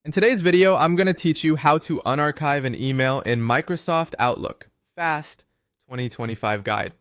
In today's video, I'm going to teach you how to unarchive an email in Microsoft Outlook. Fast 2025 guide.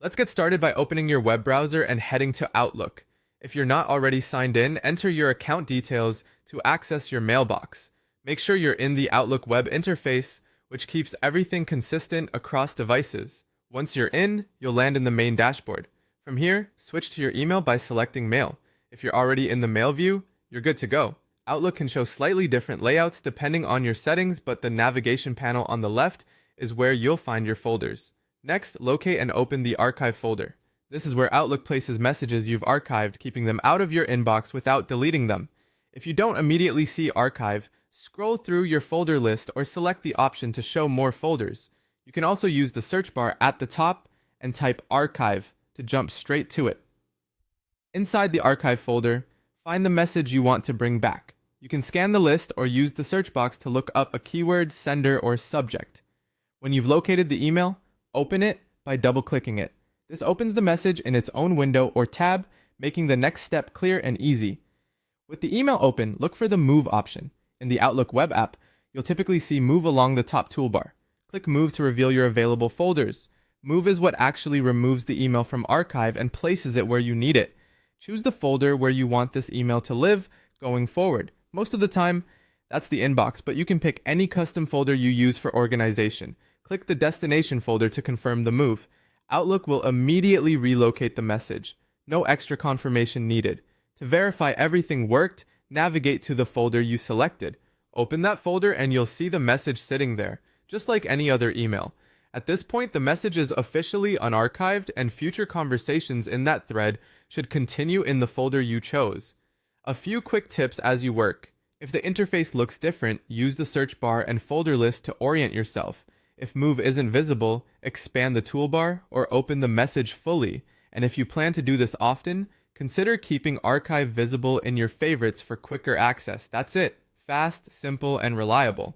Let's get started by opening your web browser and heading to Outlook. If you're not already signed in, enter your account details to access your mailbox. Make sure you're in the Outlook web interface, which keeps everything consistent across devices. Once you're in, you'll land in the main dashboard. From here, switch to your email by selecting Mail. If you're already in the Mail view, you're good to go. Outlook can show slightly different layouts depending on your settings, but the navigation panel on the left is where you'll find your folders. Next, locate and open the Archive folder. This is where Outlook places messages you've archived, keeping them out of your inbox without deleting them. If you don't immediately see Archive, scroll through your folder list or select the option to show more folders. You can also use the search bar at the top and type Archive to jump straight to it. Inside the Archive folder, find the message you want to bring back. You can scan the list or use the search box to look up a keyword, sender, or subject. When you've located the email, open it by double-clicking it. This opens the message in its own window or tab, making the next step clear and easy. With the email open, look for the Move option. In the Outlook web app, you'll typically see Move along the top toolbar. Click Move to reveal your available folders. Move is what actually removes the email from Archive and places it where you need it. Choose the folder where you want this email to live going forward. Most of the time, that's the inbox, but you can pick any custom folder you use for organization. Click the destination folder to confirm the move. Outlook will immediately relocate the message. No extra confirmation needed. To verify everything worked, navigate to the folder you selected. Open that folder and you'll see the message sitting there, just like any other email. At this point, the message is officially unarchived and future conversations in that thread should continue in the folder you chose. A few quick tips as you work. If the interface looks different, use the search bar and folder list to orient yourself. If Move isn't visible, expand the toolbar or open the message fully. And if you plan to do this often, consider keeping Archive visible in your favorites for quicker access. That's it. Fast, simple, and reliable.